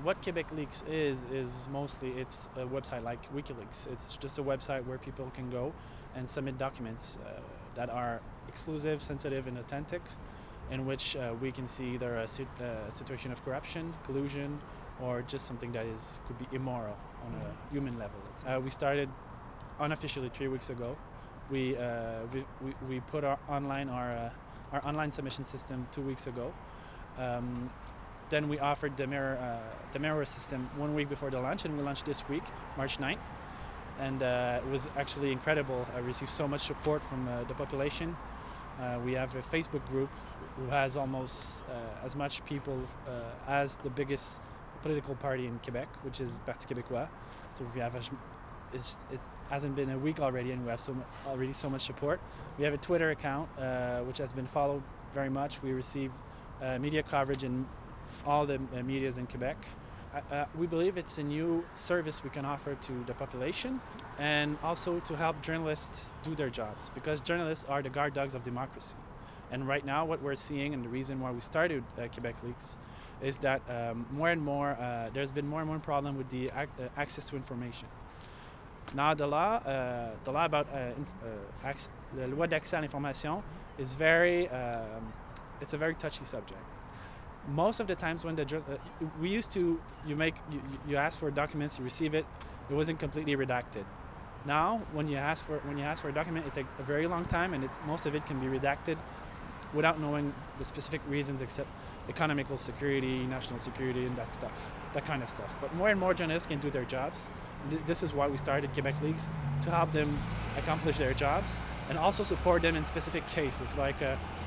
what Quebec Leaks is mostly it's a website like WikiLeaks. It's just a website where people can go and submit documents that are exclusive, sensitive, and authentic, in which we can see either a situation of corruption, collusion, or just something that could be immoral on a human level. We started unofficially 3 weeks ago. We put our online submission system 2 weeks ago. Then we offered the mirror system 1 week before the launch, and we launched this week, March 9th. And it was actually incredible. I received so much support from the population. We have a Facebook group who has almost as much people as the biggest political party in Quebec, which is Parti Québécois. So we have it hasn't been a week already, and we have already so much support. We have a Twitter account which has been followed very much. We receive media coverage in all the medias in Quebec. We believe it's a new service we can offer to the population, and also to help journalists do their jobs, because journalists are the guard dogs of democracy. And right now what we're seeing, and the reason why we started Quebec Leaks, is that more and more there's been more and more problem with the access to information. Now the law about la loi d'accès à l'information is it's a very touchy subject. Most of the times when we used to, you ask for documents, you receive it, it wasn't completely redacted. Now when you ask for a document, it takes a very long time, and most of it can be redacted without knowing the specific reasons, except economical security, national security, and that kind of stuff. But more and more journalists can do their jobs. This is why we started Quebec Leaks, to help them accomplish their jobs and also support them in specific cases, like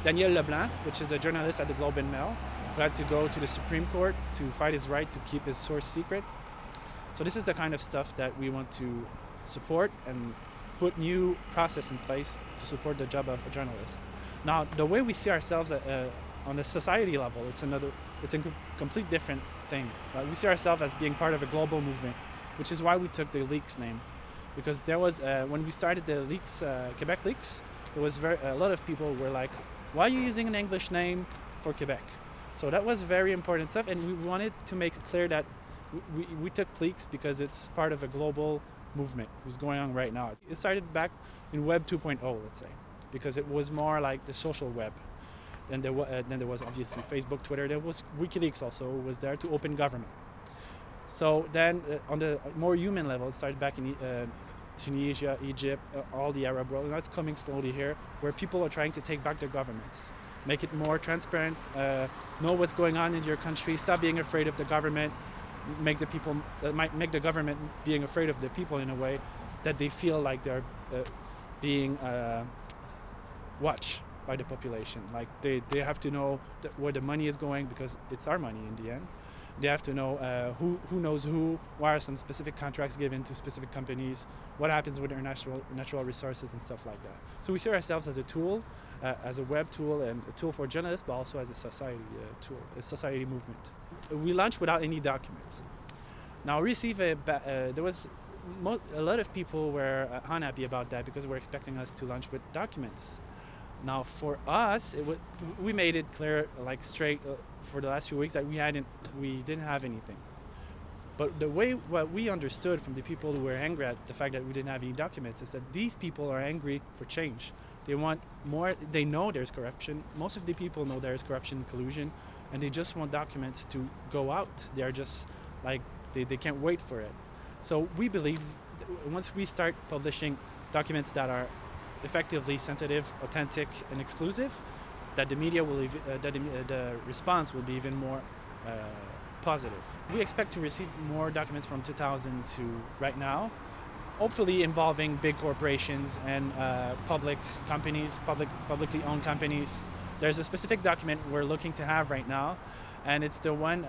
Daniel Leblanc, which is a journalist at the Globe and Mail, who had to go to the Supreme Court to fight his right to keep his source secret. So this is the kind of stuff that we want to support and put new process in place to support the job of a journalist. Now, the way we see ourselves on the society level, it's a complete different thing. We see ourselves as being part of a global movement, which is why we took the Leaks name. Because there was, when we started the Leaks, Quebec Leaks, there was a lot of people were like, why are you using an English name for Quebec? So that was very important stuff, and we wanted to make it clear that we took Leaks because it's part of a global movement who's going on right now. It started back in Web 2.0, let's say, because it was more like the social web. Then there was obviously Facebook, Twitter. There was WikiLeaks also was there to open government. So then on the more human level, it started back in Tunisia, Egypt, all the Arab world. And that's coming slowly here, where people are trying to take back their governments, make it more transparent, know what's going on in your country, stop being afraid of the government, make the government being afraid of the people in a way that they feel like they're being watched by the population. Like they have to know where the money is going, because it's our money in the end. They have to know who knows who, why are some specific contracts given to specific companies, what happens with their natural resources and stuff like that. So we see ourselves as a tool, as a web tool and a tool for journalists, but also as a society tool, a society movement. We launched without any documents. Now there was a lot of people were unhappy about that, because we're expecting us to launch with documents. Now for us, we made it clear, like straight for the last few weeks, that we didn't have anything. But what we understood from the people who were angry at the fact that we didn't have any documents is that these people are angry for change. They want more. They know there's corruption. Most of the people know there's corruption and collusion, and they just want documents to go out. They are just like they can't wait for it. So we believe once we start publishing documents that are effectively sensitive, authentic, and exclusive, that the media will, the response will be even more positive. We expect to receive more documents from 2000 to right now, hopefully involving big corporations and public companies, publicly owned companies. There's a specific document we're looking to have right now, and it's the one,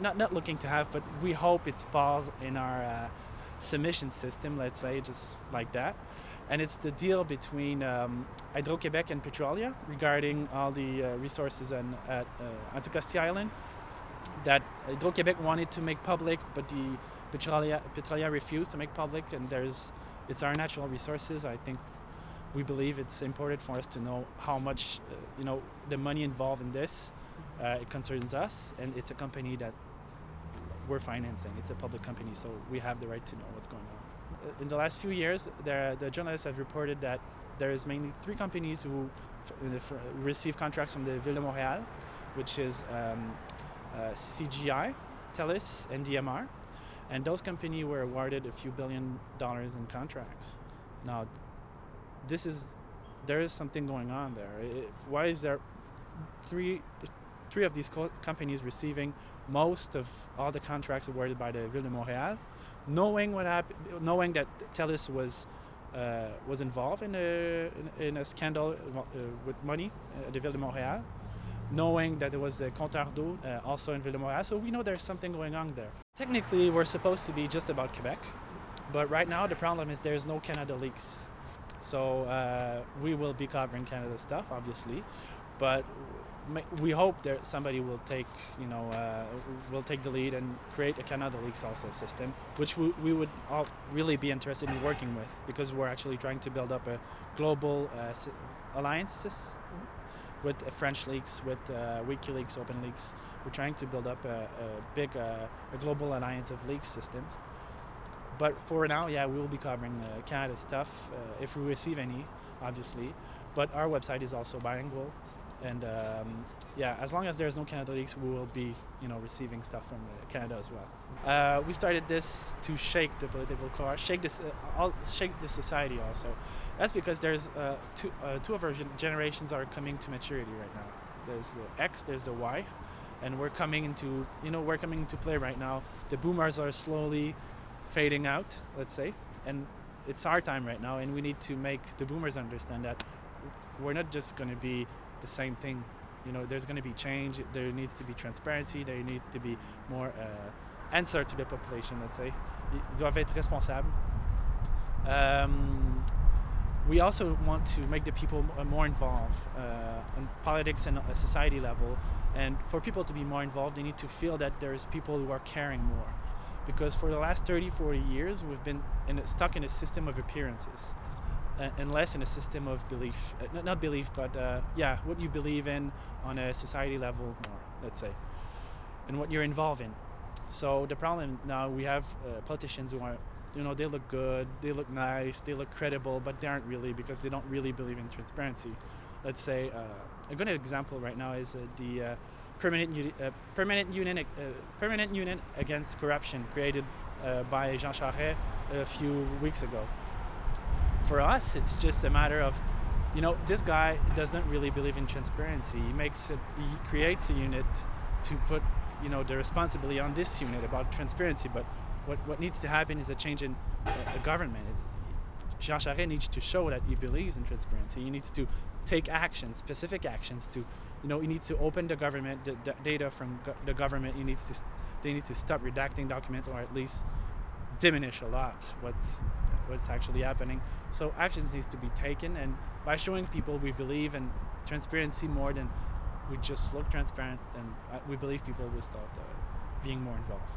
not looking to have, but we hope it falls in our submission system, let's say, just like that. And it's the deal between Hydro-Québec and Petrolia regarding all the resources at Anticosti Island that Hydro-Québec wanted to make public, but the Petrolia refused to make public. And it's our natural resources. I think we believe it's important for us to know how much the money involved in this. It concerns us, and it's a company that we're financing. It's a public company, so we have the right to know what's going on. In the last few years, the journalists have reported that there is mainly 3 companies who receive contracts from the Ville de Montréal, which is CGI, TELUS, and DMR. And those companies were awarded a few $1 billion in contracts. Now, there is something going on there. Why is there three of these companies receiving most of all the contracts awarded by the Ville de Montréal, knowing what happened, knowing that TELUS was involved in a scandal with money at the Ville de Montréal, knowing that there was a compteur d'eau also in Ville de Montréal, so we know there's something going on there. Technically, we're supposed to be just about Quebec, but right now the problem is there's no Canada Leaks. So we will be covering Canada stuff, obviously, but we hope that somebody will take, will take the lead and create a Canada Leaks also system, which we would all really be interested in working with, because we're actually trying to build up a global alliances with French Leaks, with WikiLeaks, Open Leaks. We're trying to build up a big global alliance of leaks systems. But for now, yeah, we will be covering Canada stuff if we receive any, obviously. But our website is also bilingual, and yeah, as long as there's no Canada Leaks, we will be, receiving stuff from Canada as well. We started this to shake the political core, shake the society also. That's because there's two of our generations are coming to maturity right now. There's the X, there's the Y, and we're coming into play right now. The boomers are slowly fading out, let's say, and it's our time right now, and we need to make the boomers understand that we're not just going to be the same thing. There's going to be change. There needs to be transparency. There needs to be more answer to the population, let's say. Ils doivent être responsables. We also want to make the people more involved in politics and a society level, and for people to be more involved, they need to feel that there's people who are caring more. Because for the last 30-40 years, we've been stuck in a system of appearances and less in a system of belief. Not belief, but yeah, what you believe in on a society level more, let's say, and what you're involved in. So the problem now, we have politicians who are, they look good, they look nice, they look credible, but they aren't really, because they don't really believe in transparency. Let's say, a good example right now is the permanent union against corruption created by Jean Charest a few weeks ago. For us, it's just a matter of, this guy doesn't really believe in transparency. He creates a unit to put, the responsibility on this unit about transparency. But what needs to happen is a change in a government. Jean Charest needs to show that he believes in transparency. He needs to take actions, specific actions to, he needs to open the government, the data from the government. They need to stop redacting documents, or at least diminish a lot what's actually happening. So actions needs to be taken, and by showing people we believe in transparency more than we just look transparent, and we believe people will start being more involved.